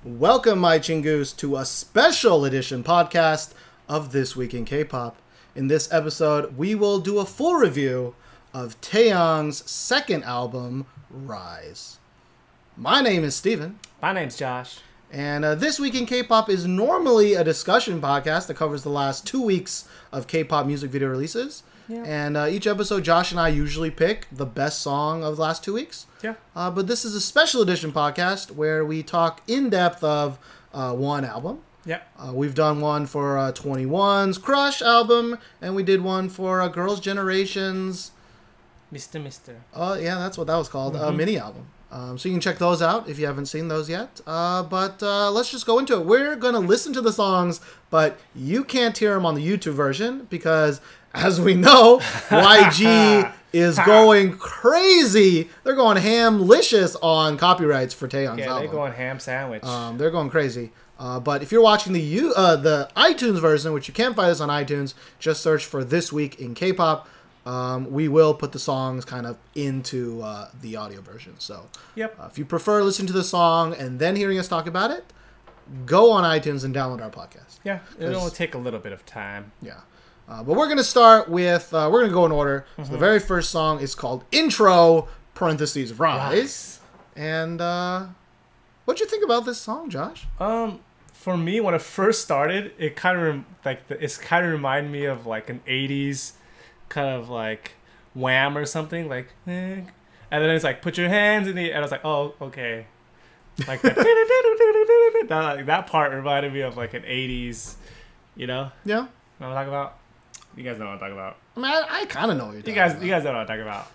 Welcome, my chingus, to a special edition podcast of This Week in K-Pop. In this episode, we will do a full review of Taeyang's second album, Rise. My name is Steven. My name's Josh. And This Week in K-Pop is normally a discussion podcast that covers the last 2 weeks of K-pop music video releases. Yeah. And each episode, Josh and I usually pick the best song of the last 2 weeks. Yeah. But this is a special edition podcast where we talk in depth of one album. Yeah. We've done one for 21's Crush album, and we did one for Girls' Generation's... Mr. Yeah, that's what that was called, mini album. So you can check those out if you haven't seen those yet. But let's just go into it. We're going to listen to the songs, but you can't hear them on the YouTube version because, as we know, YG is going crazy. They're going ham-licious on copyrights for Taeyang's album. Yeah, they're going ham sandwich. They're going crazy. But if you're watching the iTunes version, which you can't find us on iTunes, just search for This Week in K-Pop. We will put the songs kind of into the audio version. So if you prefer listening to the song and then hearing us talk about it, go on iTunes and download our podcast. Yeah, it'll only take a little bit of time. Yeah. But we're going to start with, we're going to go in order. So the very first song is called Intro, parentheses, Rise. And what'd you think about this song, Josh? For me, when it first started, it kind of reminded me of like an 80s kind of like Wham or something, like, and then it's like, put your hands in the air, and I was like, oh, okay. Like that, that part reminded me of like an 80s, you know? Yeah. You know what I'm talking about? You guys know what I'm talking about. I mean, I kind of know what you're talking about. You guys know what I'm talking about.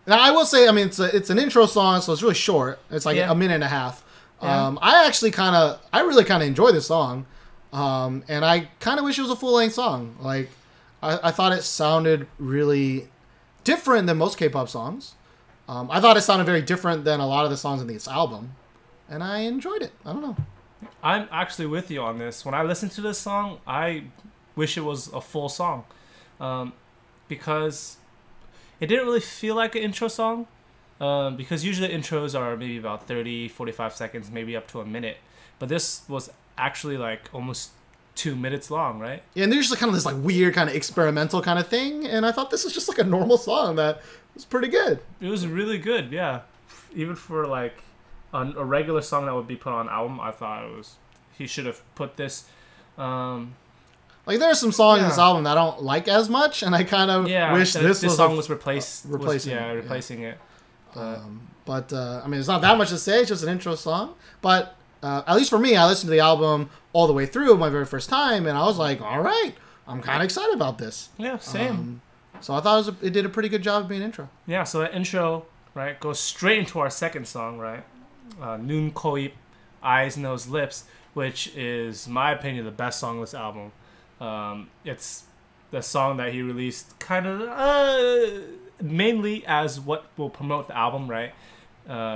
Now I will say, I mean, it's an intro song, so it's really short. It's like a minute and a half. Yeah. I really kind of enjoy this song. And I kind of wish it was a full-length song. Like, I thought it sounded really different than most K-pop songs. I thought it sounded very different than a lot of the songs in this album. And I enjoyed it. I don't know. I'm actually with you on this. When I listened to this song, I wish it was a full song. Because it didn't really feel like an intro song. Because usually intros are maybe about 30, 45 seconds, maybe up to a minute. But this was actually like almost 2 minutes long, right? Yeah, and there's just kind of this like weird kind of experimental kind of thing, and I thought this was just like a normal song that was pretty good. It was really good, yeah. Even for like a regular song that would be put on an album, I thought he should have put this. Like there are some songs in this album that I don't like as much, and I kind of wish this song was replacing it. But I mean, it's not that much to say. It's just an intro song, but. At least for me, I listened to the album all the way through my very first time, and I was like, all right, I'm kind of excited about this. Yeah, same. So I thought it did a pretty good job of being an intro. Yeah, so that intro, right, goes straight into our second song, right? Noon Koip, Eyes, Nose, Lips, which is, in my opinion, the best song on this album. It's the song that he released kind of mainly as what will promote the album, right?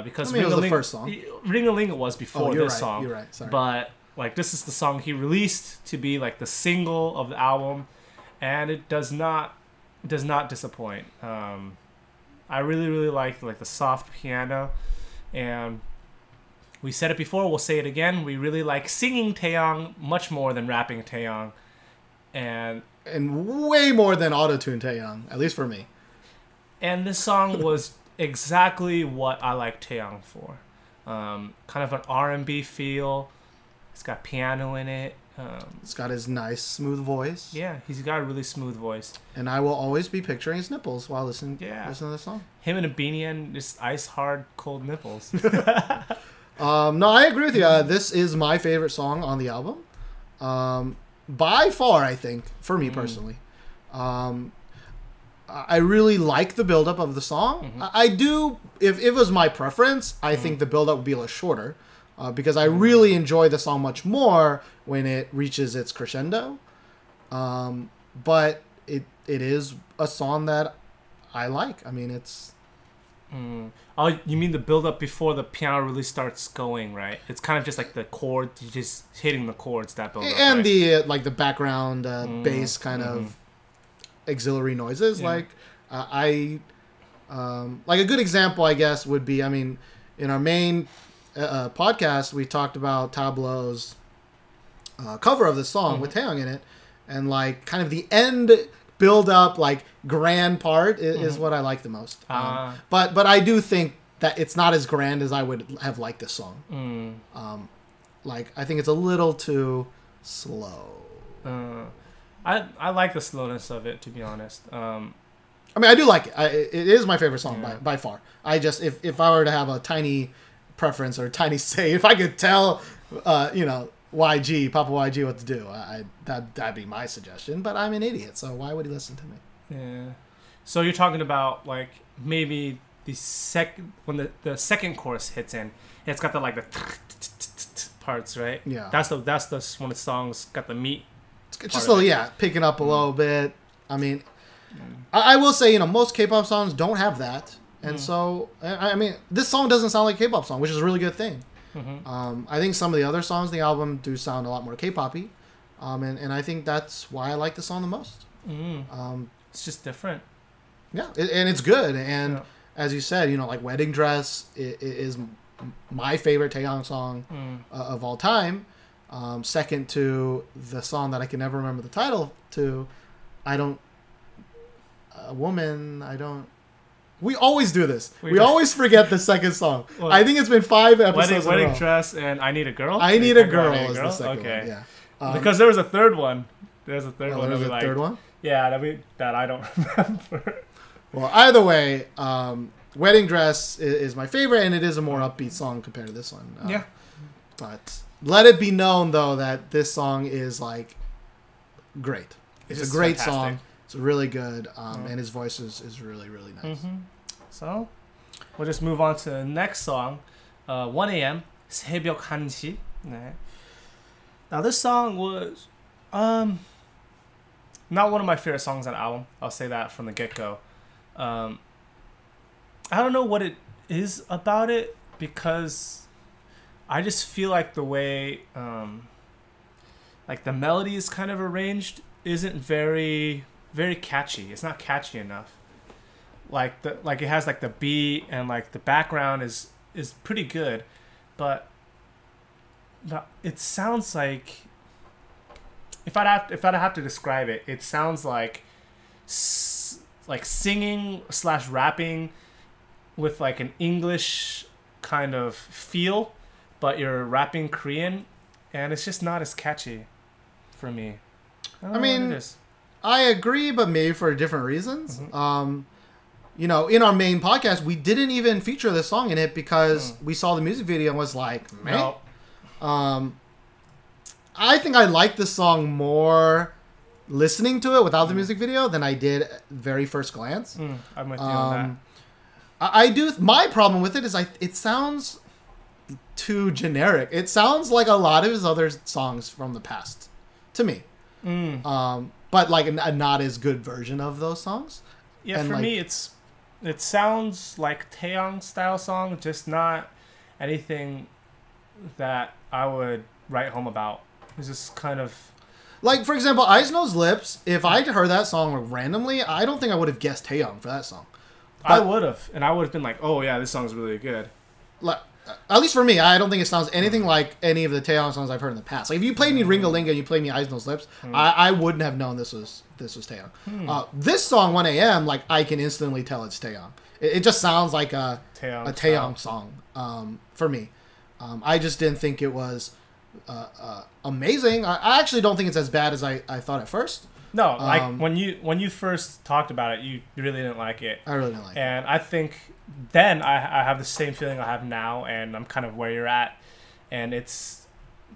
Because it was the first song. Ringa Linga was before this song. You're right. Sorry. But like this is the song he released to be like the single of the album, and it does not disappoint. I really liked like the soft piano, and we said it before. We'll say it again. We really like singing Taeyang much more than rapping Taeyang, and way more than auto-tune Taeyang, at least for me. And this song was exactly what I like Taeyang for. Kind of an R&B feel. It's got piano in it. It's got his nice, smooth voice. Yeah, he's got a really smooth voice. And I will always be picturing his nipples while listening to this song. Him in a beanie and just ice hard, cold nipples. No, I agree with you. This is my favorite song on the album. By far, I think, for me personally. I really like the buildup of the song. I do, if it was my preference, I think the buildup would be a little shorter. Because I really enjoy the song much more when it reaches its crescendo. But it is a song that I like. I mean, it's... Oh, you mean the build-up before the piano really starts going, right? It's kind of just like the chord, just hitting the chords, that build-up, and right? the like the background bass kind of auxiliary noises. Like like a good example, I guess, would be, I mean, in our main podcast, we talked about Tableau's cover of this song with Taeyang in it, and like kind of the end build up, like grand part is what I like the most. But I do think that it's not as grand as I would have liked this song. Like I think it's a little too slow. I like the slowness of it, to be honest. I mean, I do like it. It is my favorite song by far. I just, if I were to have a tiny preference or a tiny say, if I could tell, YG, Papa YG what to do, that'd be my suggestion. But I'm an idiot, so why would he listen to me? Yeah. So you're talking about, like, maybe when the second chorus hits in, it's got the, like, the parts, right? Yeah. That's when the song's got the meat. It's just a little, picking up a little bit. I mean... I will say, most K-pop songs don't have that. And so, I mean, this song doesn't sound like a K-pop song, which is a really good thing. I think some of the other songs in the album do sound a lot more K-poppy. And I think that's why I like the song the most. It's just different. Yeah, and it's good. And as you said, like Wedding Dress is my favorite Taeyang song of all time. Second to the song that I can never remember the title to, we always do this. We always forget the second song. Well, I think it's been 5 episodes. Wedding Dress and I Need a Girl. I Need a Girl is the second one. Yeah. Because there was a third one. There's a third one. There's a third one? Yeah, that I don't remember. Well, either way, Wedding Dress is my favorite, and it is a more upbeat song compared to this one. But let it be known, though, that this song is, like, great. It's a great song. It's really good, and his voice is really, really nice. So, we'll just move on to the next song, 1am, 새벽 1시. 네. Now, this song was not one of my favorite songs on the album. I'll say that from the get-go. I don't know what it is about it, because I just feel like the way like the melody is kind of arranged isn't very catchy. It's not catchy enough. Like it has like the beat, and like the background is pretty good, but it sounds like, if I'd have to describe it, it sounds like singing / rapping with like an English kind of feel, but you're rapping Korean, and it's just not as catchy for me. I mean, I agree, but maybe for different reasons. In our main podcast, we didn't even feature this song in it because we saw the music video and was like, meh. No. I think I like this song more listening to it without the music video than I did at very first glance. I'm with you on that. My problem with it is it sounds too generic. It sounds like a lot of his other songs from the past to me. But like a not as good version of those songs. Yeah, and for me, it sounds like Taeyang style song, just not anything that I would write home about. It's just kind of like, for example, Eyes Nose Lips. If I'd heard that song randomly, I don't think I would have guessed Taeyang for that song. But I would have, and I would have been like, "Oh yeah, this song's really good." Like, at least for me, I don't think it sounds anything like any of the Taeyang songs I've heard in the past. Like, if you played me Ringa Linga and you played me Eyes Nose Lips, I wouldn't have known this was Taeyang. This song 1am, like, I can instantly tell it's Taeyang. It just sounds like a Taeyang song for me. I just didn't think it was amazing. I actually don't think it's as bad as I thought at first. No, like when you first talked about it, you really didn't like it. I really didn't like it. And I think then I have the same feeling I have now, and I'm kind of where you're at. And it's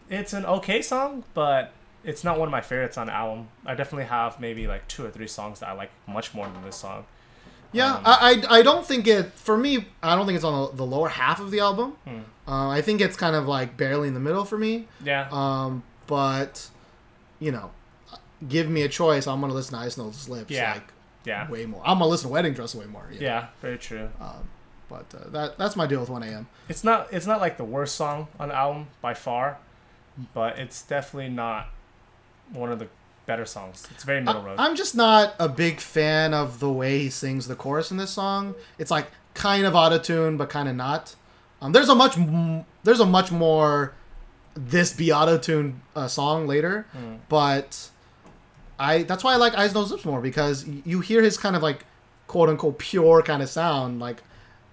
an okay song, but it's not one of my favorites on the album. I definitely have maybe like 2 or 3 songs that I like much more than this song. Yeah, I don't think it, for me, I don't think it's on the lower half of the album. I think it's kind of like barely in the middle for me. Yeah. But, give me a choice, I'm going to listen to Ice Nose Lips way more. I'm going to listen to Wedding Dress way more. Yeah, very true. But that's my deal with 1am. It's not like the worst song on the album by far, but it's definitely not one of the better songs. It's very middle road. I'm just not a big fan of the way he sings the chorus in this song. It's like kind of auto-tune, but kind of not. There's a much more this be auto-tuned song later, but that's why I like Eyes Nose Lips more, because you hear his kind of like quote unquote pure kind of sound. Like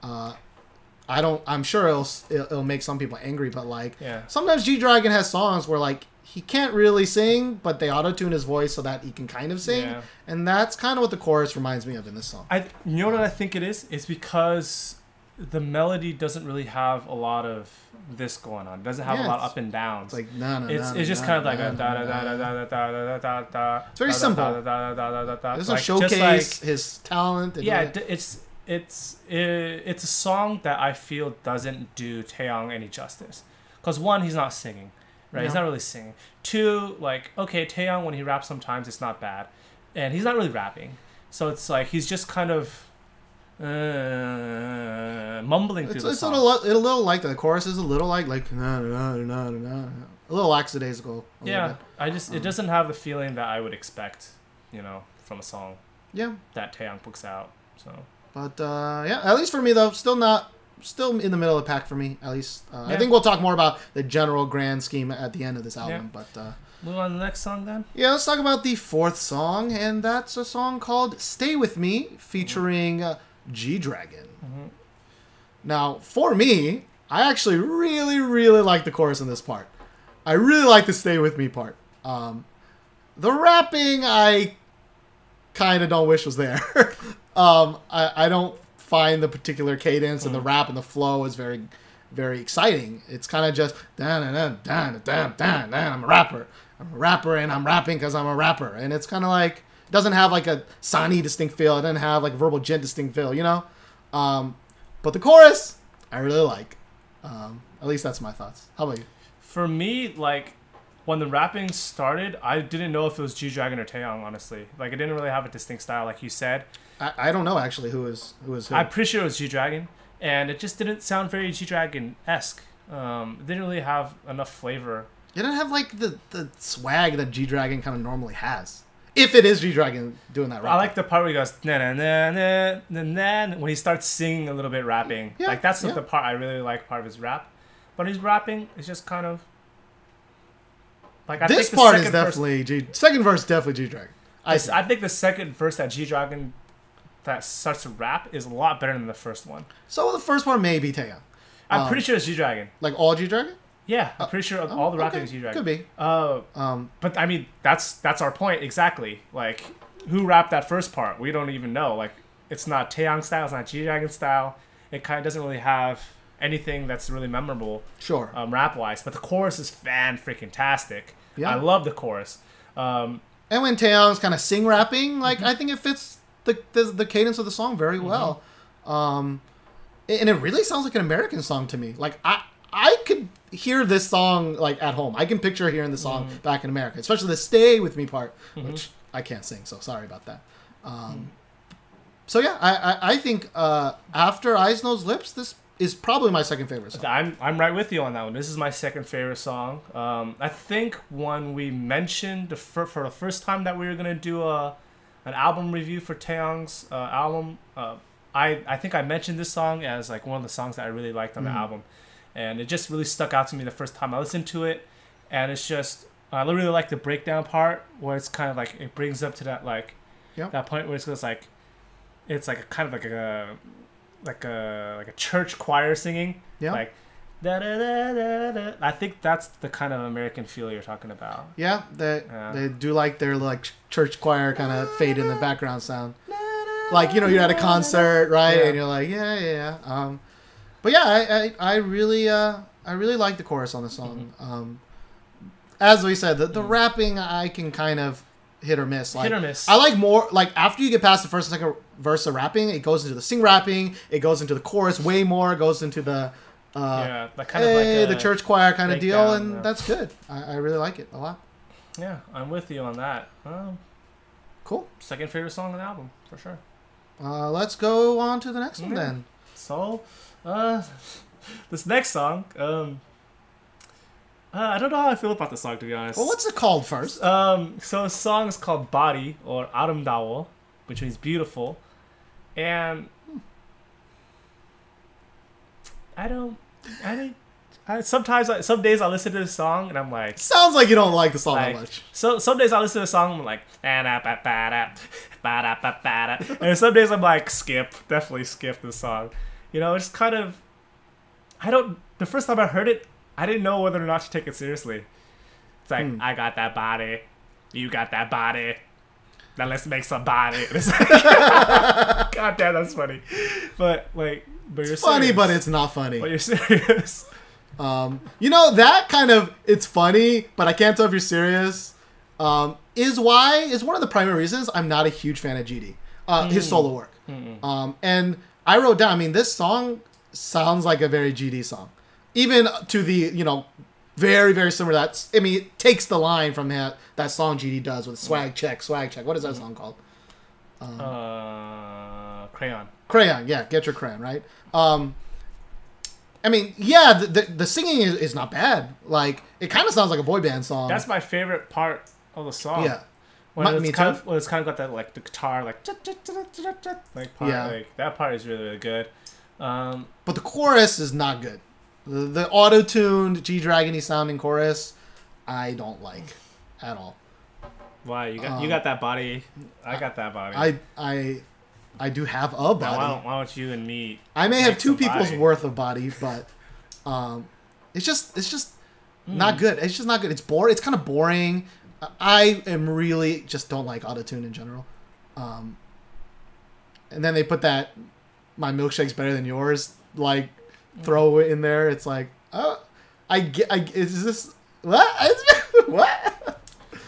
I'm sure it'll make some people angry, but like sometimes G-Dragon has songs where like he can't really sing, but they auto-tune his voice so that he can kind of sing, and that's kind of what the chorus reminds me of in this song. You know what I think it is? It's because the melody doesn't really have a lot of this going on. It doesn't have a lot of up and downs. It's like it's just kind of like a da da da da da da da da. It's very simple. It's a showcase his talent. It's a song that I feel doesn't do Taeyang any justice. Because one, he's not singing, right? He's not really singing. Two, like, okay, Taeyang when he raps sometimes it's not bad, and he's not really rapping. So it's like he's just kind of mumbling through the song. It's a little like the chorus is a little like na, na, na, na, na, a little lackadaisical. It doesn't have the feeling that I would expect, from a song. Yeah, that Taeyang puts out. So, but at least for me though, still in the middle of the pack for me. At least I think we'll talk more about the general grand scheme at the end of this album. But move on to the next song then. Yeah, let's talk about the fourth song, and that's a song called "Stay With Me" featuring G-Dragon. Now, for me, I actually really, really like the chorus in this part. I really like the "Stay With Me" part. The rapping, I kind of don't wish was there. I don't find the particular cadence and the rap and the flow is very, very exciting. It's kind of just I'm a rapper. I'm a rapper and I'm rapping because I'm a rapper, and it's kind of like it doesn't have like a Sani distinct feel. It doesn't have like Verbal Gent distinct feel, But the chorus, I really like. At least that's my thoughts. How about you? For me, like, when the rapping started, I didn't know if it was G-Dragon or Taeyang, honestly. Like, it didn't really have a distinct style, like you said. I don't know, actually, who is who. I'm pretty sure it was G-Dragon, and it just didn't sound very G-Dragon-esque. It didn't really have enough flavor. It didn't have, like, the swag that G-Dragon kind of normally has. If it is G-Dragon doing that rap. I like the part where he goes, na-na-na-na-na-na, when he starts singing a little bit rapping. Yeah, like, that's the part I really like, part of his rap. But his rapping is just kind of... Like, this part is definitely second verse definitely G-Dragon. I think the second verse that G-Dragon that starts to rap is a lot better than the first one. So the first part may be Taeyang. I'm pretty sure it's G-Dragon. Like all G-Dragon? Yeah, I'm pretty sure all the rapping is G-Dragon. Could be. But I mean, that's our point exactly. Like, who rapped that first part? We don't even know. Like, it's not Taeyang style. It's not G-Dragon style. It kind of doesn't really have anything that's really memorable. Sure. Rap wise, but the chorus is fan-freaking-tastic. Yeah. I love the chorus. And when Taeyang's kind of sing rapping, like I think it fits the cadence of the song very well. And it really sounds like an American song to me. Like I could hear this song like at home. I can picture hearing the song back in America, especially the "Stay With Me" part, which I can't sing, so sorry about that. So yeah, I think after Eyes Nose Lips, this is probably my second favorite song. I'm right with you on that one. This is my second favorite song. I think when we mentioned for the first time that we were gonna do an album review for Taeyang's album, I think I mentioned this song as like one of the songs that I really liked on the album, and it just really stuck out to me the first time I listened to it, and it's just I really like the breakdown part where it's kind of like it brings up to that like that point where it's just like it's like a kind of like a church choir singing, like da da da da da. I think that's the kind of American feel you're talking about. Yeah, they do like their like church choir kind of fade in the background sound, like you're at a concert, right? And you're like but yeah, I really like the chorus on the song. As we said, the rapping I can kind of hit or miss. Like, hit or miss. I like more like after you get past the first and second verse of rapping, it goes into the sing rapping, it goes into the chorus way more, it goes into the like kind of like the church choir kind of deal, and that's good. I really like it a lot. Yeah, I'm with you on that. Cool. Second favorite song on the album for sure. Let's go on to the next one then. So, this next song, I don't know how I feel about the song, to be honest. Well, what's it called first? So the song is called Body, or 아름다워, which means beautiful. And I don't Sometimes, some days I listen to this song and I'm like, sounds like you don't like the song that much. So some days I listen to the song and I'm like, and some days I'm like, definitely skip this song. You know, it's kind of, the first time I heard it, I didn't know whether or not to take it seriously. It's like, I got that body, you got that body, now let's make some body. It's like, God damn, that's funny. But you're funny, serious. but it's not funny. But you're serious. You know, that kind of, it's funny, but I can't tell if you're serious, is one of the primary reasons I'm not a huge fan of GD, his solo work. And I wrote down, I mean, this song sounds like a very GD song. Even to the, you know, very, very similar. I mean, it takes the line from that song GD does with swag check. What is that song called? Crayon, yeah, get your crayon, right? I mean, yeah, the singing is not bad. Like, it kind of sounds like a boy band song. That's my favorite part of the song. Yeah. When it's kind of got that, like, the guitar, like part. Yeah. Like, that part is really, really good. But the chorus is not good. The auto-tuned G-Dragon-y sounding chorus, I don't like at all. Why? You got that body. I got that body. I do have a body. Now, why don't you and me? I may have two people's worth of body, but it's just not good. It's just not good. It's boring. It's kind of boring. I am really just don't like autotune in general. And then they put that "My milkshake's better than yours" like throw it in there. It's like, oh, is this what? What?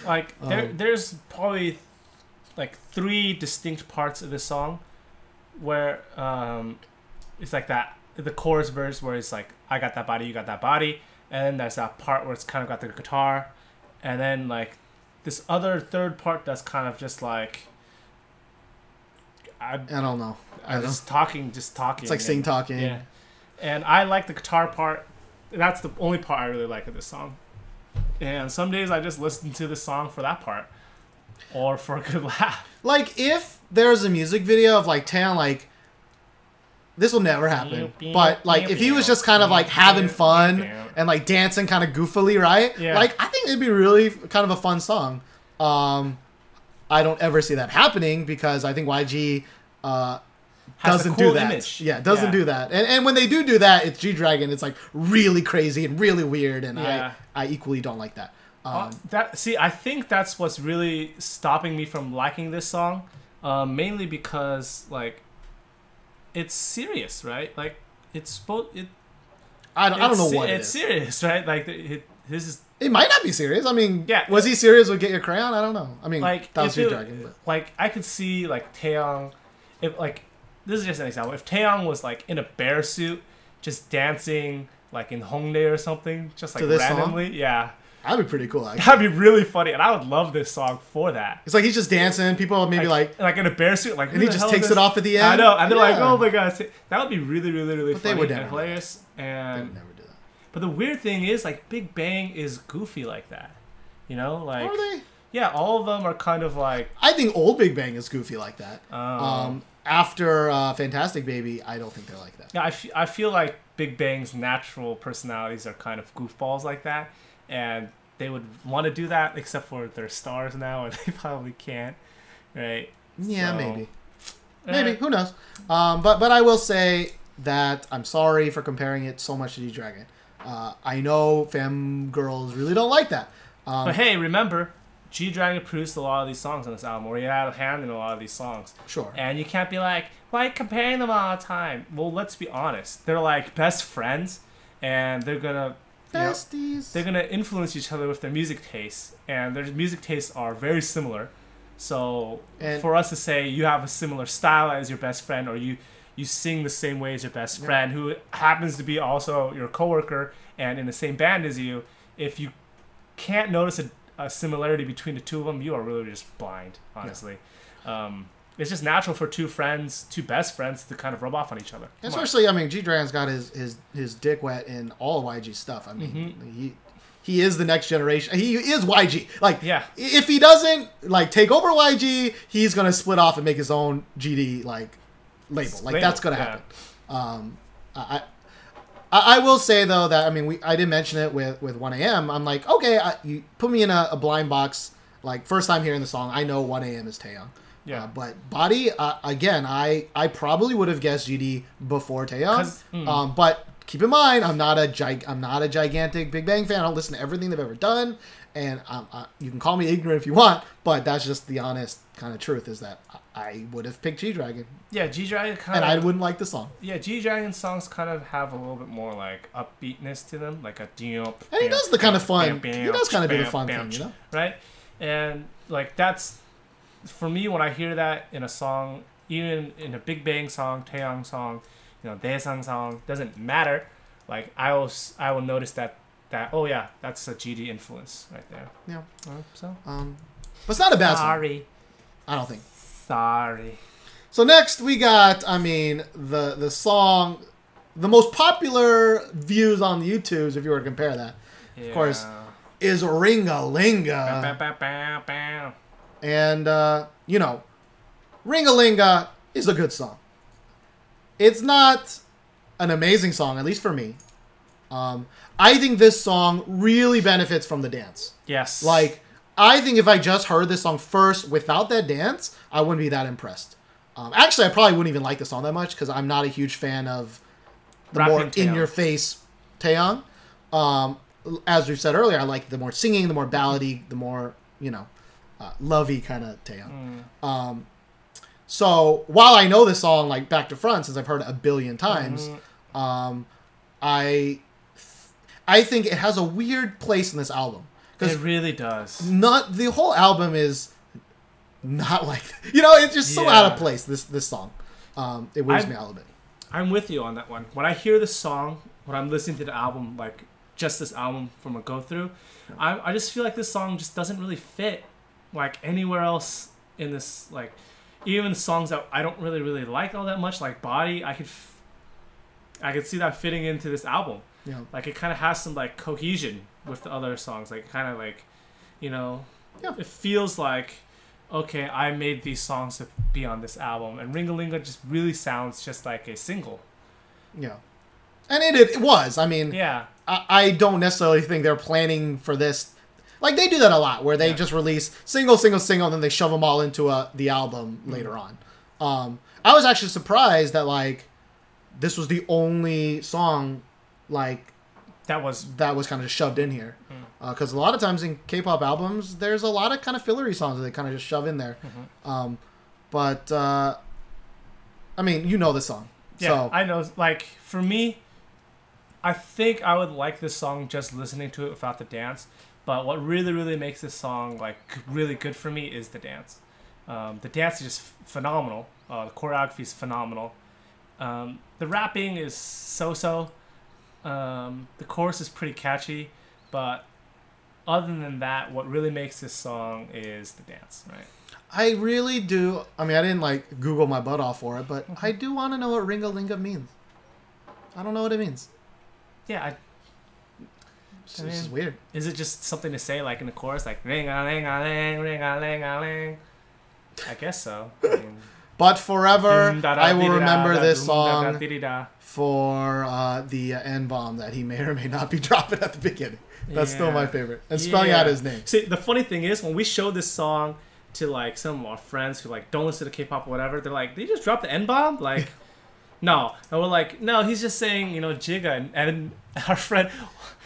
Like there's probably like 3 distinct parts of this song where it's like that the chorus verse where it's like, I got that body, you got that body, and then there's that part where it's kind of got the guitar, and then like this other third part that's kind of just like I don't know. Just talking. It's like sing talking. Yeah. And I like the guitar part. That's the only part I really like of this song. And some days I just listen to the song for that part. Or for a good laugh. Like, if there's a music video of, like, Taeyang, like, this will never happen. But, like, if he was just kind of, like, having fun and, like, dancing kind of goofily, right? Yeah. Like, I think it'd be really kind of a fun song. I don't ever see that happening because I think YG doesn't do that. Image. Yeah, doesn't do that. And when they do that, it's G-Dragon. It's, like, really crazy and really weird. And I equally don't like that. I think that's what's really stopping me from liking this song, mainly because like it's serious, right? Like it's I don't know what it is. It's serious, right? Like this is. It might not be serious. I mean, yeah. Was he serious with Get Your Crayon? I don't know. I mean, like that was G-Dragon. But. Like I could see like Taeyang, if like this is just an example. If Taeyang was like in a bear suit, just dancing like in Hongdae or something, just like randomly, yeah. That'd be pretty cool, actually. That'd be really funny, and I would love this song for that. It's like he's just dancing, people maybe like in a bear suit, like, and he just takes it off at the end. I know, and they're like, oh my god, that would be really, really, really funny and hilarious. And they would never do that. But the weird thing is, like, Big Bang is goofy like that. You know, like are they? Yeah, all of them are kind of like. I think old Big Bang is goofy like that. After Fantastic Baby, I don't think they're like that. Yeah, I feel like Big Bang's natural personalities are kind of goofballs like that, and they would want to do that, except for they're stars now, and they probably can't, right? Yeah, so, maybe. Who knows? But I will say that I'm sorry for comparing it so much to G-Dragon. I know fangirls really don't like that. But hey, remember, G-Dragon produced a lot of these songs on this album, or he had a hand in a lot of these songs. Sure. And you can't be like, why are you comparing them all the time? Well, let's be honest. They're like best friends, and they're gonna. Besties. They're gonna influence each other with their music tastes, and their music tastes are very similar. So for us to say you have a similar style as your best friend, or you sing the same way as your best friend, who happens to be also your coworker and in the same band as you, if you can't notice a similarity between the two of them, you are really just blind, honestly. Yeah. It's just natural for two best friends to kind of rub off on each other. Especially, I mean, G-Dragon's got his dick wet in all of YG's stuff. I mean, he is the next generation. He is YG. Like, if he doesn't like take over YG, he's gonna split off and make his own GD like label. Like that's gonna happen. I will say though that I did mention it with 1AM. I'm like, okay, you put me in a blind box. Like first time hearing the song, I know 1AM is Taeyang. Yeah. But Body, again, I probably would have guessed GD before Taeyang. But keep in mind, I'm not a gigantic Big Bang fan. I don't listen to everything they've ever done, and you can call me ignorant if you want, but that's just the honest kind of truth. Is that I would have picked G-Dragon. Yeah, G-Dragon kind of... And I wouldn't like the song. Yeah, G-Dragon songs kind of have a little bit more, like, upbeatness to them. Like a... And he does the kind of fun... He does kind of do the fun thing, you know? Right? And, like, that's... For me, when I hear that in a song, even in a Big Bang song, Taeyang song, Daesang song, doesn't matter. Like, I will notice that, oh, yeah, that's a GD influence right there. Yeah. But it's not a bad song. Sorry. I don't think. Sorry. So next we got, the song, the most popular views on the YouTubes, if you were to compare that, of course, is Ringa Linga. And, Ringa Linga is a good song. It's not an amazing song, at least for me. I think this song really benefits from the dance. Yes. Like, I think if I just heard this song first without that dance, I wouldn't be that impressed. Actually, I probably wouldn't even like the song that much because I'm not a huge fan of the Rapping more in-your-face Taeyang. As we said earlier, I like the more singing, the more ballady, the more, lovey kind of Taeyang. So while I know this song like back to front since I've heard it a billion times, I think it has a weird place in this album. It really does. The whole album is not like it's just so out of place. This song, it weirds me out a little bit. I'm with you on that one. When I hear this song, when I'm listening to the album, like just this album from a go through, I just feel like this song just doesn't really fit like anywhere else in this. Like even songs that I don't really like all that much, like Body, I could see that fitting into this album. Yeah, like it kind of has some like cohesion with the other songs. Like kind of like, it feels like, okay, I made these songs to be on this album, and Ringa Linga just really sounds just like a single. Yeah, and it was. Yeah, I don't necessarily think they're planning for this. Like they do that a lot, where they just release single, and then they shove them all into the album later on. I was actually surprised that like this was the only song like that was kind of just shoved in here, because a lot of times in K-pop albums there's a lot of kind of fillery songs that they kind of just shove in there. But this song. Yeah, so I know. Like for me, I think I would like this song just listening to it without the dance. But what really makes this song like really good for me is the dance. The dance is just phenomenal. The choreography is phenomenal. The rapping is so-so. The chorus is pretty catchy, but other than that, what really makes this song is the dance, right? I really do. I didn't like Google my butt off for it, but I do want to know what Ringa Linga means. I don't know what it means. Yeah, this is weird. Is it just something to say like in the chorus, like Ringa Linga Ling, Ringa Linga Ling? I guess so. But forever, I will remember this song for the N-bomb that he may or may not be dropping at the beginning. That's still my favorite. And spelling out his name. See, the funny thing is, when we show this song to like some of our friends who like don't listen to K-pop or whatever, they're like, "Did he just drop the N-bomb?" Like, no. And we're like, "No, he's just saying, Jigga." And our friend...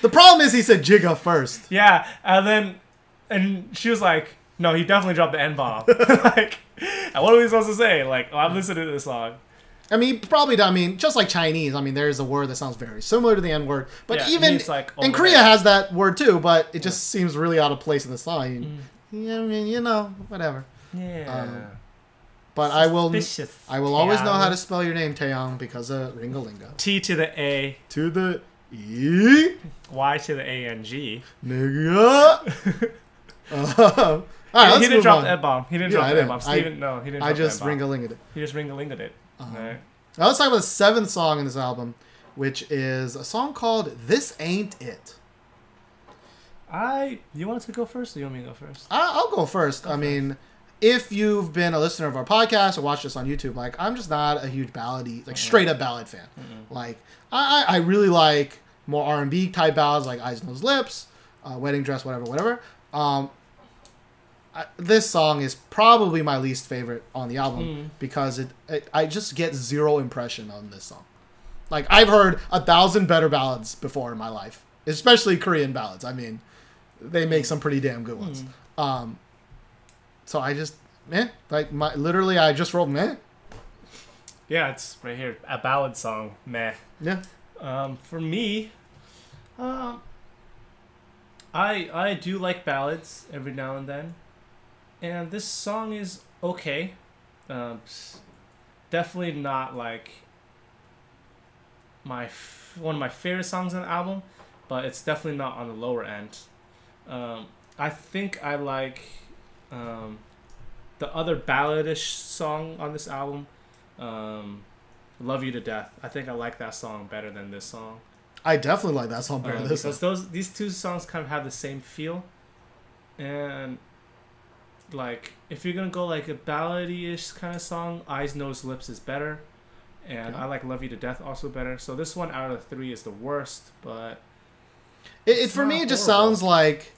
The problem is he said Jigga first. Yeah, and she was like, "No, he definitely dropped the N-bomb." Like, and what are we supposed to say? Like, I'm listening to this song. Probably, just like Chinese, there is a word that sounds very similar to the N-word. But even, like, and Korea has that word too, but it just seems really out of place in the song. Whatever. Yeah. But I will always know how to spell your name, Taeyang, because of Ringa Linga. T to the A. To the E. Y to the A-N-G. Nigga. Alright, he didn't drop the N-bomb. He didn't drop the N-bomb. Steven, no, he didn't drop the N-bomb. I just Ringa-linga'd it. He just Ringa-linga'd it. Right. Now let's talk about the 7th song in this album, which is a song called This Ain't It. You want to go first, or you want me to go first? I'll go first. if you've been a listener of our podcast or watched us on YouTube, like, I'm just not a huge ballady, like, straight up ballad fan. Like, I really like more R&B type ballads, like Eyes, Nose, Lips, Wedding Dress, whatever. This song is probably my least favorite on the album because I just get zero impression on this song. Like, I've heard 1,000 better ballads before in my life, especially Korean ballads. I mean, they make some pretty damn good ones. So I just, like, literally I just wrote meh. Yeah, it's right here. A ballad song, meh. Yeah. For me, I do like ballads every now and then. And this song is okay. Definitely not, like, one of my favorite songs on the album, but it's definitely not on the lower end. I think I like the other balladish song on this album, Love You to Death. I think I like that song better than this song. I definitely like that song better than this because song. These two songs kind of have the same feel. And, like, if you're going to go like a ballady-ish kind of song, Eyes, Nose, Lips is better. And I like Love You to Death also better. So this one out of the three is the worst, but... It for me, it just sounds like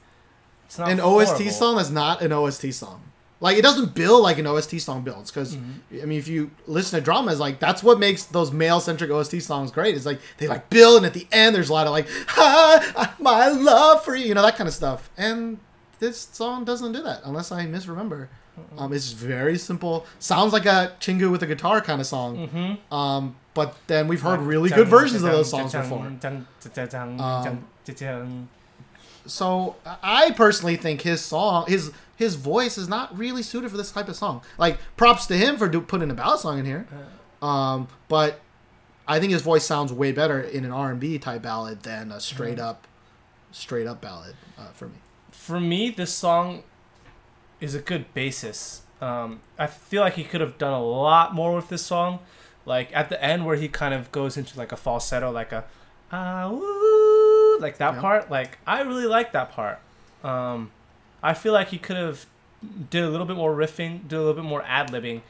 an OST song that's not an OST song. Like, it doesn't build like an OST song builds. Because, I mean, if you listen to dramas, like, that's what makes those male-centric OST songs great. It's like, they, like, build, and at the end, there's a lot of, like, my love for you, you know, that kind of stuff. And this song doesn't do that, unless I misremember. It's very simple. Sounds like a Chingu with a guitar kind of song. But then we've heard really good versions of those songs before. So I personally think his song, his voice is not really suited for this type of song. Like, props to him for putting a ballad song in here. But I think his voice sounds way better in an R&B type ballad than a straight up ballad for me. For me, this song is a good basis. I feel like he could have done a lot more with this song. Like, at the end where he kind of goes into like a falsetto, like a woo, like that part. Like, I really like that part. I feel like he could have did a little bit more riffing, did a little bit more ad-libbing.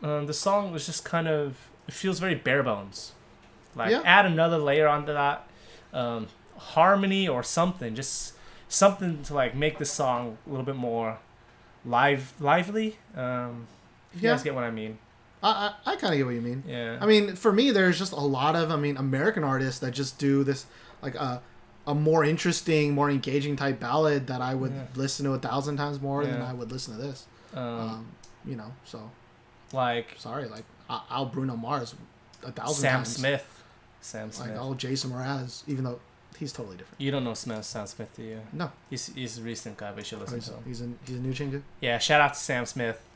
The song was just kind of, it feels very bare bones. Like, add another layer onto that, harmony or something, just something to, like, make the song a little bit more lively. If you guys get what I mean. I kind of get what you mean. Yeah. I mean, for me, there's just a lot of, American artists that just do this, like, a more interesting, more engaging type ballad that I would listen to 1,000 times more than I would listen to this. You know, so. Like. Sorry, like, I'll Bruno Mars 1,000 times. Sam Smith. Like, I'll Jason Mraz, even though he's totally different. You don't know Sam Smith, do you? No. He's a recent guy, but you should listen to him. He's a new Chingu? Yeah, shout out to Sam Smith.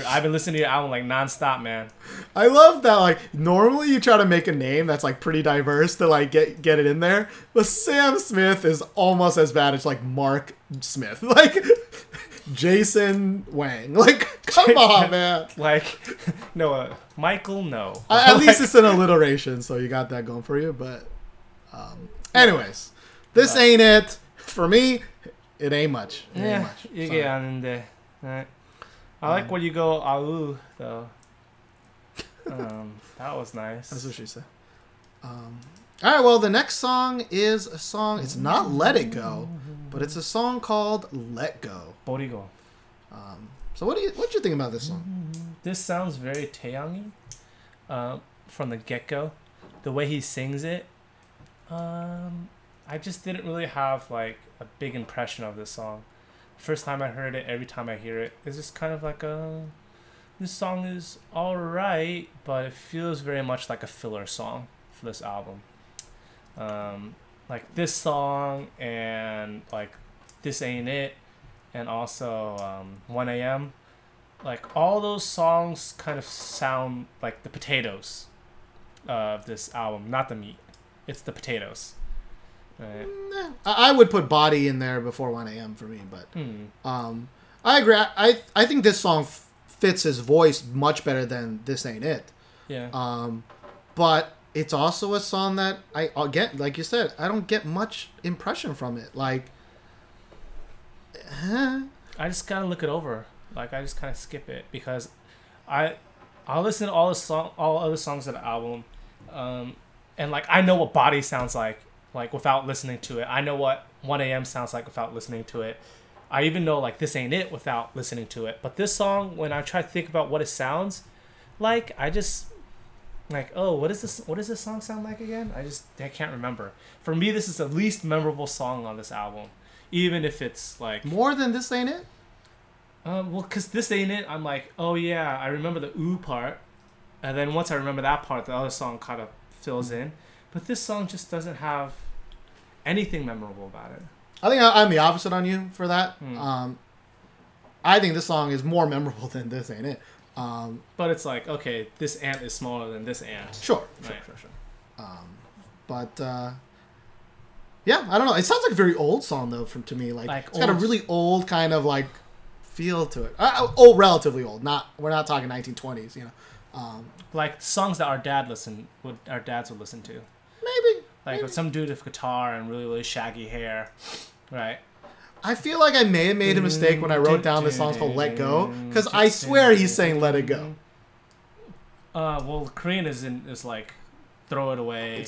I've been listening to your album like nonstop, man. I love that. Like, normally you try to make a name that's like pretty diverse to like get it in there, but Sam Smith is almost as bad as like Mark Smith, like Jason Wang. Like, come on, man. Like, no, Michael, no. At least it's an alliteration, so you got that going for you. But, anyways, this ain't it for me. It ain't much. It ain't much. You get on in there. All right. I like when you go "au" though. That was nice. That's what she said. All right. Well, the next song is a song. It's not "Let It Go," but it's a song called "Let Go." Borigo. So what do you think about this song? This sounds very Taeyang from the get-go. The way he sings it, I just didn't really have like a big impression of this song. First time I heard it, every time I hear it, it's just kind of like this song is alright, but it feels very much like a filler song for this album. Like this song and like This Ain't It and also 1 a.m. Like all those songs kind of sound like the potatoes of this album, not the meat. It's the potatoes. Right. I would put Body in there before 1 a.m. for me, but I agree. I think this song fits his voice much better than This Ain't It. Yeah. But it's also a song that I'll get, like you said, I don't get much impression from it. Like, I just gotta look it over. Like I just kind of skip it because I'll listen to all other songs of the album, and like I know what Body sounds like without listening to it. I know what 1 a.m. sounds like without listening to it. I even know like This Ain't It without listening to it. But this song, when I try to think about what it sounds like, I just like, oh, what is this? What does this song sound like again? I can't remember. For me, this is the least memorable song on this album, even if it's like more than This Ain't It. Well, cause This Ain't It, I'm like, oh yeah, I remember the ooh part, and then once I remember that part, the other song kind of fills in. But this song just doesn't have anything memorable about it. I think I'm the opposite on you for that. I think this song is more memorable than This Ain't It. But it's like, okay, this ant is smaller than this ant. Sure. Yeah, I don't know. It sounds like a very old song though, to me. Like it's got a really old kind of like feel to it. Old, relatively old. We're not talking 1920s. You know, like songs that our dads would listen to. Maybe with some dude with guitar and really really shaggy hair, right? I feel like I may have made a mistake when I wrote down this song's called "Let Go" because I swear he's saying "Let It Go." Well, Korean is like throw it away.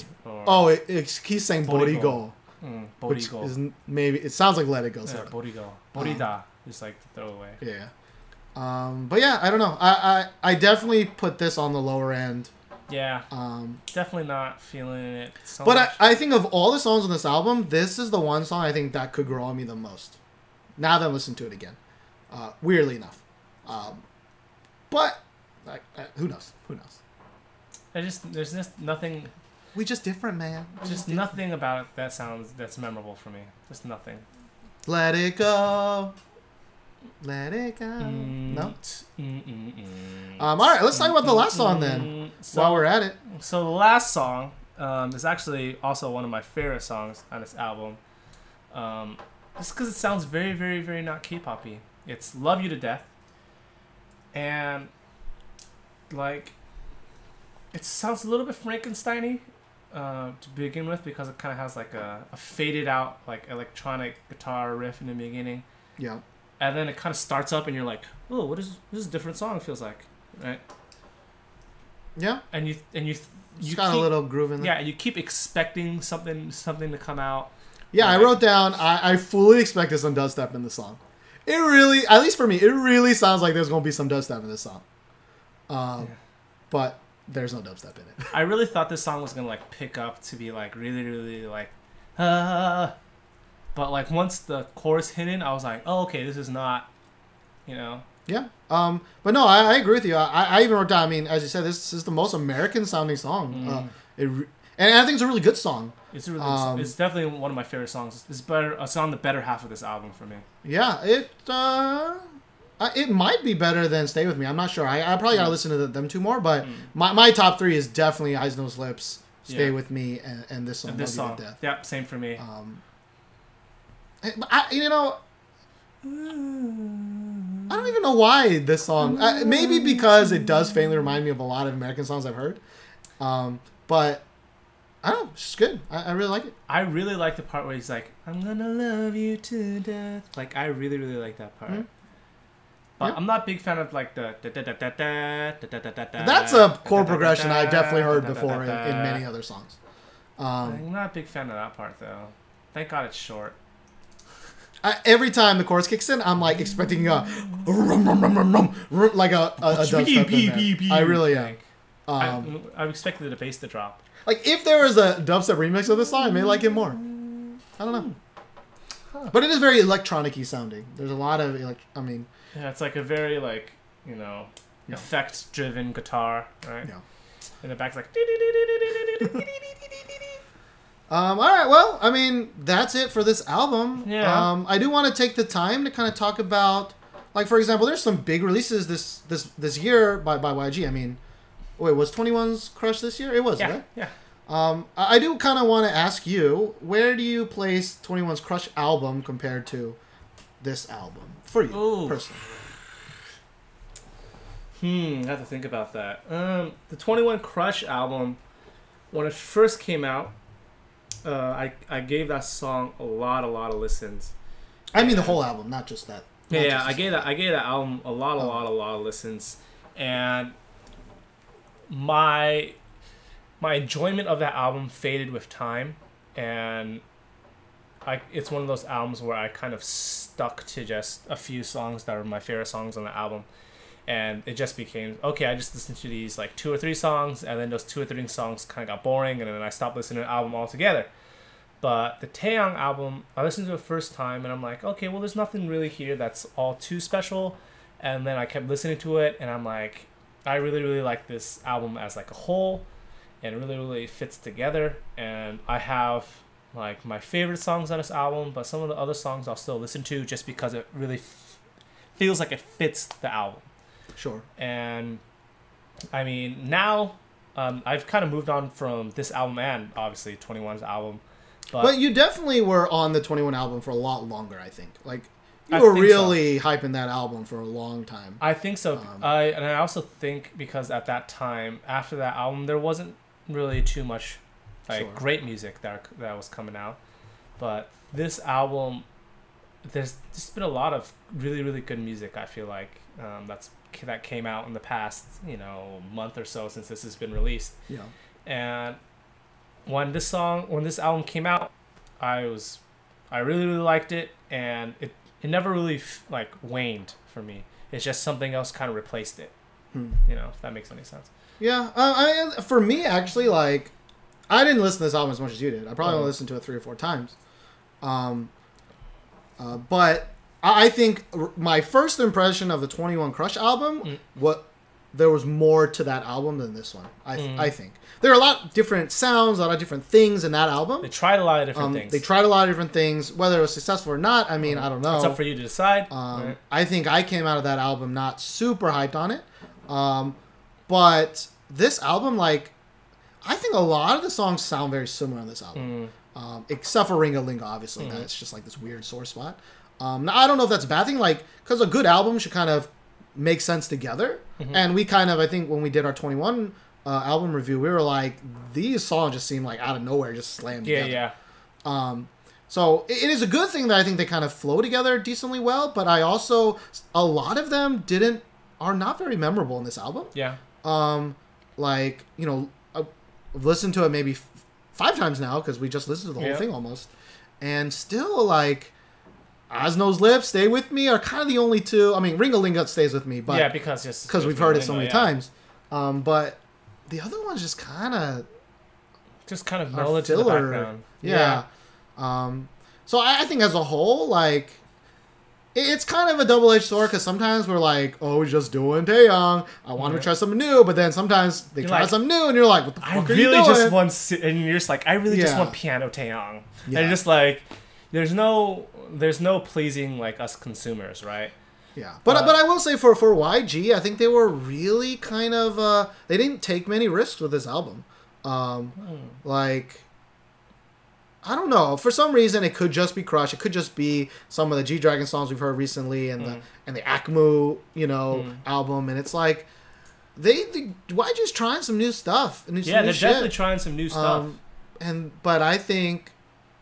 He's saying "Borigo." Borigo. Which is maybe it sounds like "Let It Go." Yeah, Borigo. Borida is like to throw away. Yeah. But yeah, I don't know. I definitely put this on the lower end. Yeah. Definitely not feeling it so but much. I think of all the songs on this album, this is the one song I think that could grow on me the most. Now that I listen to it again. Weirdly enough. But who knows? Who knows? There's just nothing. We just different, man. Nothing about it that's memorable for me. Just nothing. Let it go. Let it go. No? Alright, let's talk about the last song then. While we're at it. So the last song is actually also one of my favorite songs on this album. Just because it sounds very, very, very not K-pop-y. It's Love You to Death. And like it sounds a little bit Frankenstein-y to begin with because it kind of has like a faded out like electronic guitar riff in the beginning. Yeah. And then it kind of starts up, and you're like, "Oh, this is a different song." It feels like, right? Yeah. And you got a little groove in there. Yeah, you keep expecting something to come out. Yeah, right? I wrote down. I fully expected some dubstep in the song. It really, at least for me, it really sounds like there's gonna be some dubstep in this song. But there's no dubstep in it. I really thought this song was gonna like pick up to be like really, really like, But like once the chorus hit in, I was like, "Oh, okay, this is not, you know." Yeah. But no, I agree with you. I even wrote down. I mean, as you said, this is the most American sounding song. And I think it's a really good song. It's a really good song. It's definitely one of my favorite songs. It's better. It's on the better half of this album for me. Yeah. It might be better than "Stay With Me." I'm not sure. I probably gotta listen to them two more. But my top three is definitely "Eyes Nose Lips," "Stay With Me," and this song. And this song. Yeah, same for me. I don't even know why this song. Maybe because it does faintly remind me of a lot of American songs I've heard. But I don't know. It's just good. I really like it. I really like the part where he's like, "I'm gonna love you to death." Like I really, really like that part. But I'm not a big fan of like the. That's a chord progression I've definitely heard before in many other songs. I'm not a big fan of that part though. Thank God it's short. Every time the chorus kicks in, I'm like expecting like a dubstep. I really am. I expected the bass to drop. Like if there was a dubstep remix of this song, I may like it more. I don't know. But it is very electronic-y sounding. There's a lot of yeah, it's like a very like effect-driven guitar, right? Yeah. In the back's like. All right, well, I mean, that's it for this album. Yeah. I do want to take the time to kind of talk about, like, for example, there's some big releases this year by YG. I mean, wait, was 21's Crush this year? It was, right? Yeah. I do kind of want to ask you, where do you place 21's Crush album compared to this album for you personally? I have to think about that. The 21 Crush album, when it first came out, I gave that song a lot of listens. I mean the whole album, not just that. Yeah, I gave that album a lot of listens, and my enjoyment of that album faded with time, and it's one of those albums where I kind of stuck to just a few songs that are my favorite songs on the album, and it just became okay. I just listened to these like 2 or 3 songs, and then those 2 or 3 songs kind of got boring, and then I stopped listening to the album altogether. But the Taeyang album, I listened to it the first time, and I'm like, okay, well, there's nothing really here that's all too special. And then I kept listening to it, and I'm like, I really, really like this album as like a whole, and it really, really fits together. And I have like my favorite songs on this album, but some of the other songs I'll still listen to just because it really feels like it fits the album. Sure. And I mean, now I've kind of moved on from this album and obviously 21's album. But you definitely were on the 21 album for a lot longer, I think. Like, you were really hyping that album for a long time. I think so. And I also think because at that time, after that album, there wasn't really too much like great music that was coming out. But this album, there's just been a lot of really, really good music, I feel like, that came out in the past, month or so since this has been released. Yeah. And when this album came out, I really, really liked it, and it never really waned for me. It's just something else kind of replaced it. If that makes any sense. Yeah. For me, actually, like, I didn't listen to this album as much as you did. I probably only listened to it 3 or 4 times. But I think my first impression of the 21 Crush album, there was more to that album than this one. I think there are a lot of different sounds, a lot of different things in that album. They tried a lot of different things. They tried a lot of different things. Whether it was successful or not, I mean, I don't know. It's up for you to decide. Right. I think I came out of that album not super hyped on it. But this album, like, I think a lot of the songs sound very similar on this album. Except for Ringa Linga, obviously. That's just like this weird sore spot. Now, I don't know if that's a bad thing, like, because a good album should kind of make sense together. And we kind of, I think when we did our 21 album review, we were like, these songs just seem like out of nowhere, just slammed together. So it is a good thing that I think they kind of flow together decently well, but I also, a lot of them are not very memorable in this album. Like, I've listened to it maybe 5 times now, because we just listened to the whole thing almost, and still, like, Asno's Lips, Stay With Me are kind of the only 2. I mean, Ringa Linga stays with me, but because we've heard it so many times. But the other ones just kind of melted to the background. So I think as a whole, like, it's kind of a double-edged sword, because sometimes we're like, oh, we're just doing Taeyang. I want to try something new, but then sometimes they try something new, and you're like, what the fuck are you doing? And you're just like, I really just want piano Taeyang. And you're just like, there's no pleasing like us consumers, right? Yeah, but I will say for YG, I think they were really kind of they didn't take many risks with this album. Like, I don't know, for some reason it could just be Crush, it could just be some of the G-Dragon songs we've heard recently, and the Akmu album, and it's like YG's trying some new stuff. And they're definitely trying some new stuff. But I think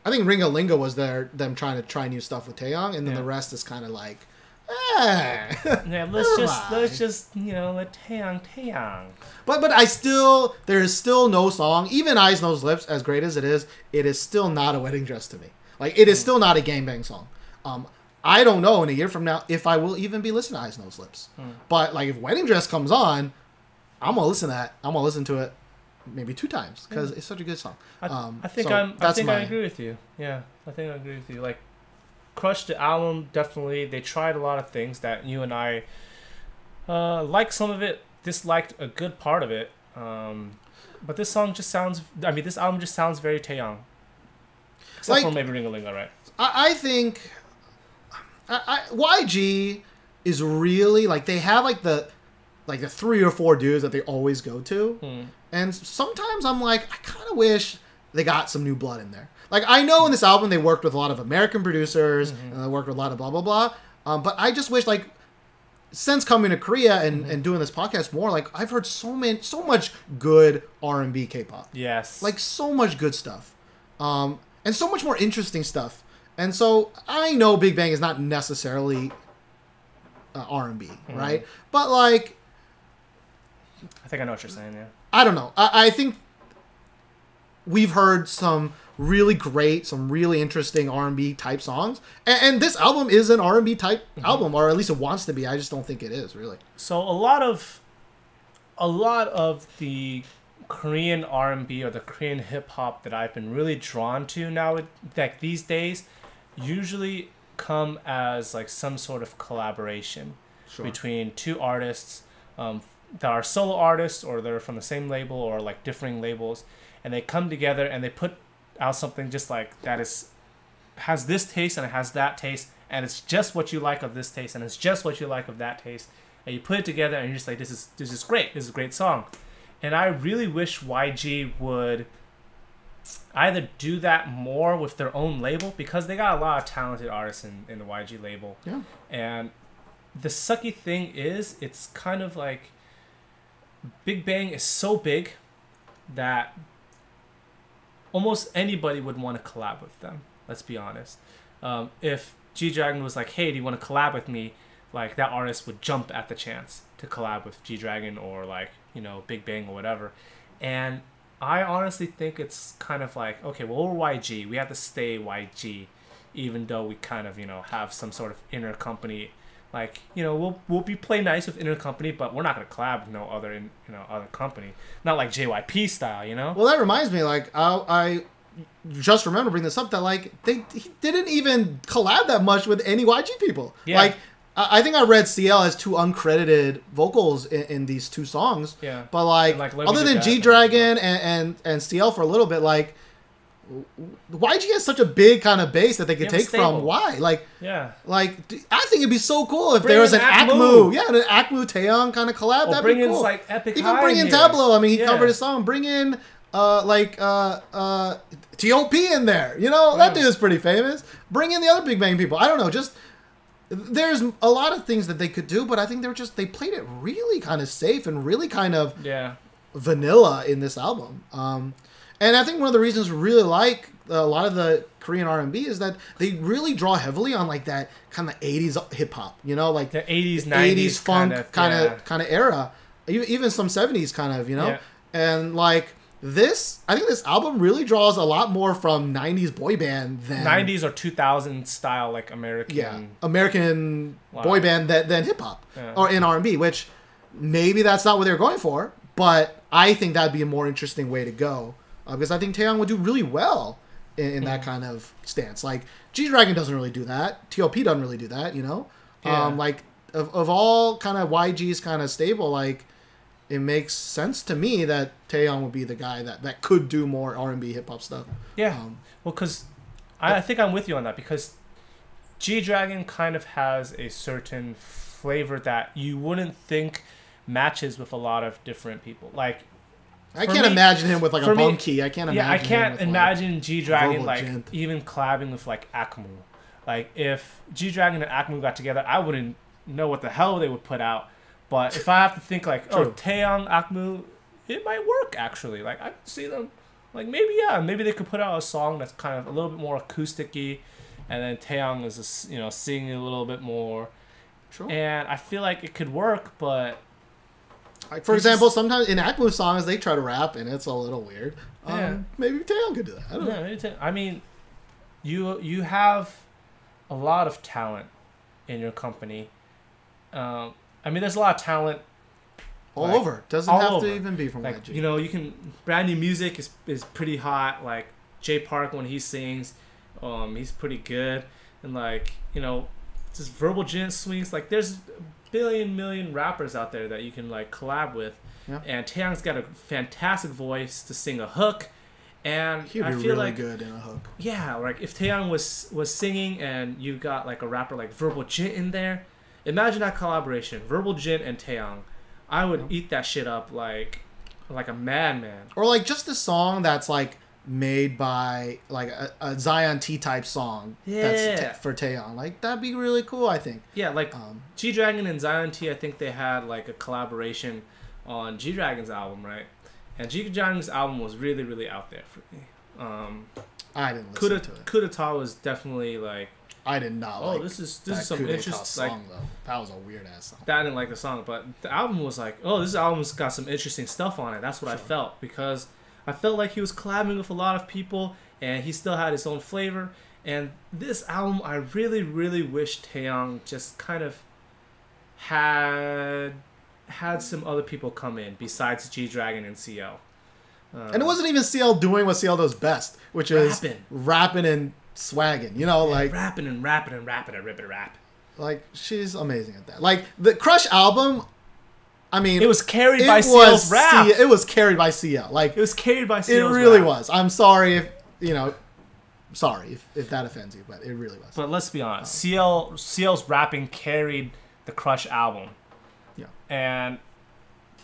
Ringa Linga was them trying to try new stuff with Taeyang, and then the rest is kind of like, let's just let Taeyang. But there is still no song, even Eyes Nose Lips, as great as it is still not a wedding dress to me. Like, it is still not a gangbang song. I don't know in a year from now if I will even be listening to Eyes Nose Lips. But like, if Wedding Dress comes on, I'm gonna listen to that. I'm gonna listen to it maybe 2 times, because it's such a good song. I think I agree with you. Yeah, I think I agree with you. Like, Crush, the album, definitely, they tried a lot of things that you and I liked some of it, disliked a good part of it. But this album just sounds very Taeyang. Except for maybe Ringa Linga, right? I think YG is really, like, they have like the 3 or 4 dudes that they always go to. And sometimes I'm like, I kind of wish they got some new blood in there. Like, I know in this album they worked with a lot of American producers, and they worked with a lot of blah, blah, blah. But I just wish, like, since coming to Korea and doing this podcast more, like, I've heard so much good R&B K-pop. Yes. Like, so much good stuff. And so much more interesting stuff. And so I know Big Bang is not necessarily R&B, right? But like, I think I know what you're saying. Yeah. I don't know. I think we've heard some really great, some really interesting R&B type songs, and this album is an R&B type album, or at least it wants to be. I just don't think it is really. So a lot of the Korean R&B or the Korean hip hop that I've been really drawn to now, like these days, usually come as like some sort of collaboration between two artists that are solo artists, or they're from the same label or like differing labels, and they come together and they put out something just like that has this taste and it has that taste, and it's just what you like of this taste and it's just what you like of that taste, and you put it together and you're just like, this is great, this is a great song. And I really wish YG would either do that more with their own label, because they got a lot of talented artists in the YG label. Yeah. And the sucky thing is, it's kind of like Big Bang is so big that almost anybody would want to collab with them. Let's be honest. If G-Dragon was like, hey, do you want to collab with me? Like, that artist would jump at the chance to collab with G-Dragon or like, you know, Big Bang or whatever. And I honestly think it's kind of like, okay, well, we're YG. We have to stay YG, even though we kind of, you know, have some sort of inner company. Like, you know, we'll be play nice with inner company, but we're not gonna collab with no other other company. Not like JYP style, you know. Well, that reminds me, like I just remember bringing this up, that like he didn't even collab that much with any YG people. Yeah. Like, I think I read CL has 2 uncredited vocals in these 2 songs. Yeah. But like other than G-Dragon and CL for a little bit, like YG has such a big kind of base that they could take from Y. Like, yeah. Like, I think it'd be so cool if there was an Akmu. Yeah, an Akmu Taeyang kind of collab. That'd be cool. Like Epic Even bring in Tableau. I mean, he covered his song. Bring in TOP in there. You know, that dude is pretty famous. Bring in the other Big Bang people. I don't know, just there's a lot of things that they could do, but I think they played it really kind of safe and really kind of vanilla in this album. And I think one of the reasons we really like a lot of the Korean R&B is that they really draw heavily on like that kind of 80s hip hop, you know, like the 80s, 90s funk kind of era, even some 70s kind of, you know, and like I think this album really draws a lot more from 90s boy band than 90s or 2000 style, like American boy band than hip hop or in R&B, which maybe that's not what they're going for, but I think that'd be a more interesting way to go. Because I think Taeyang would do really well in that kind of stance. Like, G-Dragon doesn't really do that. TOP doesn't really do that, you know? Yeah. Like, of all kind of YG's kind of stable, like, it makes sense to me that Taeyang would be the guy that could do more R&B hip-hop stuff. Yeah. Well, because I think I'm with you on that, because G-Dragon kind of has a certain flavor that you wouldn't think matches with a lot of different people. Like, I can't imagine him with like a bum key. I can't imagine. Yeah, I can't imagine like G-Dragon like even collabing with like Akmu. Like, if G-Dragon and Akmu got together, I wouldn't know what the hell they would put out. But if I have to think like, Taeyang, Akmu, it might work actually. Like, I could see them. Like, maybe they could put out a song that's kind of a little bit more acoustic-y, and then Taeyang is singing a little bit more. Sure. And I feel like it could work, but. Like, for example, sometimes in Akmu songs they try to rap and it's a little weird. Maybe Taeyang could do that. I don't know. I mean, you have a lot of talent in your company. I mean, there's a lot of talent all over. Doesn't have to even be from like, YG. You know, you can brand new music is pretty hot. Like Jay Park when he sings, he's pretty good. And like, you know, just verbal gent swings. Like, there's million rappers out there that you can like collab with, and Taeyang's got a fantastic voice to sing a hook, and he'd be really good in a hook. Yeah, like if Taeyang was singing and you got like a rapper like Verbal Jint in there, imagine that collaboration, Verbal Jint and Taeyang. I would eat that shit up like a madman. Or like just a song that's like made by like a Zion T type song that's for Taeyang. Like, that'd be really cool, I think. Yeah, like G-Dragon and Zion T, I think they had like a collaboration on G-Dragon's album, right? And G-Dragon's album was really, really out there for me. I didn't listen to it. Coup d'etat was definitely like I did not like. This is some interesting song though. That was a weird ass song. I didn't like the song, but the album was like, this album's got some interesting stuff on it. That's what I felt, because I felt like he was collabing with a lot of people, and he still had his own flavor. And this album, I really, really wish Taeyang just kind of had some other people come in besides G-Dragon and CL. And it wasn't even CL doing what CL does best, which is rapping and swagging. You know, like rapping and ripping rap. Like, she's amazing at that. Like the Crush album, I mean, it was carried by CL's rap. It was carried by CL. Like, it was carried by CL's rap. It really was. I'm sorry if if that offends you, but it really was. But let's be honest, CL's rapping carried the Crush album. Yeah. And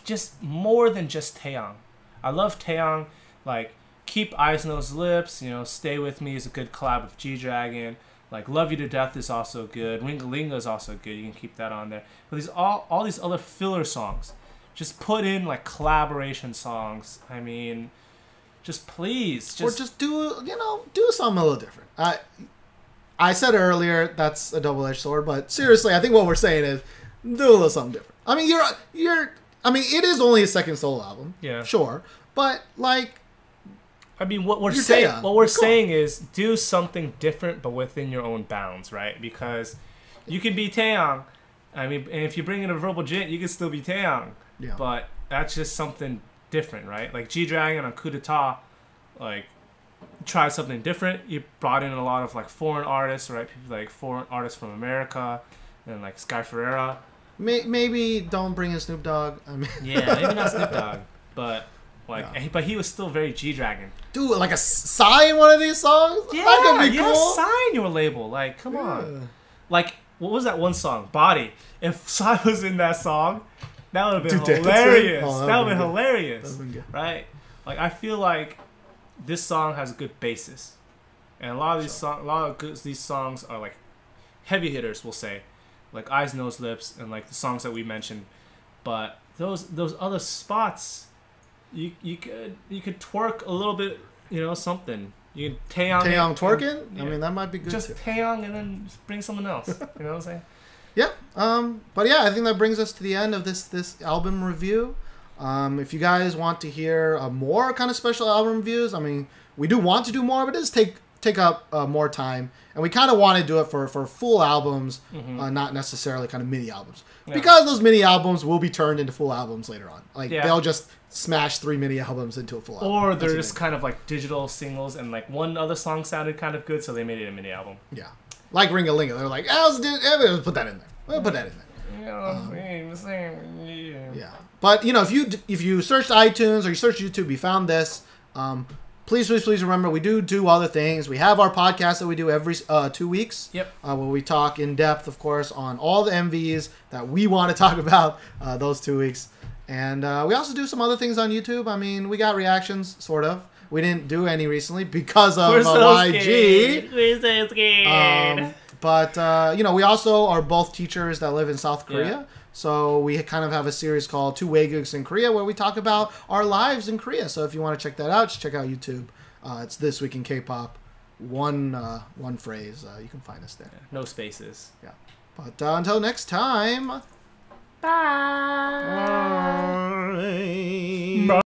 just more than just Taeyang. I love Taeyang. Like, Keep Eyes, Nose, Lips, Stay With Me is a good collab with G-Dragon. Like, Love You to Death is also good. Ringa Linga is also good. You can keep that on there. But all these other filler songs, just put in, like, collaboration songs. I mean, just please. Or just do something a little different. I said earlier, that's a double-edged sword, but seriously, I think what we're saying is, do a little something different. I mean, it is only his second solo album. Yeah. Sure. But, like, I mean, what we're saying is do something different, but within your own bounds, right? Because you can be Taeyang. I mean, and if you bring in a verbal jit, you can still be Taeyang. Yeah. But that's just something different, right? Like G-Dragon on Coup d'etat, like, tried something different. You brought in a lot of, like, foreign artists, right? People like foreign artists from America and, like, Sky Ferreira. Maybe don't bring in Snoop Dogg. I mean, yeah, maybe not Snoop Dogg, but. But he was still very G-Dragon. Dude, like a Psy in one of these songs? Yeah, that could be cool. Sign your label. Like, come on. Like, what was that one song? Body. If Psy was in that song, that would have been hilarious. That would have been hilarious. Right? Like, I feel like this song has a good basis. And a lot of these songs are, like, heavy hitters, we'll say. Like Eyes, Nose, Lips, and, like, the songs that we mentioned. But those other spots... You could twerk a little bit, something. You could Taeyang twerking? Yeah. I mean, that might be good just too. Taeyang and then just bring someone else. You know what I'm saying? Yeah. But yeah, I think that brings us to the end of this album review. If you guys want to hear more kind of special album reviews, I mean, we do want to do more, but it does take up more time. And we kind of want to do it for full albums, not necessarily kind of mini albums. Yeah. Because those mini albums will be turned into full albums later on. Like, they'll just smash 3 mini albums into a full album. Or they're just kind of like digital singles, and like one other song sounded kind of good, so they made it a mini album. Yeah. Like Ringa Linga. They're like, let's put that in there. We'll put that in there. Yeah. But, if you searched iTunes or you searched YouTube, you found this, please remember, we do other things. We have our podcast that we do every 2 weeks. Yep. Where we talk in depth, of course, on all the MVs that we want to talk about those 2 weeks. And we also do some other things on YouTube. I mean, we got reactions, sort of. We didn't do any recently because of We're so YG. Scared. We're so scared. But we also are both teachers that live in South Korea. Yeah. So we kind of have a series called TWIK in Korea where we talk about our lives in Korea. So if you want to check that out, just check out YouTube. It's This Week in K-Pop. One phrase. You can find us there. Yeah, no spaces. Yeah. But until next time. Bye. Bye.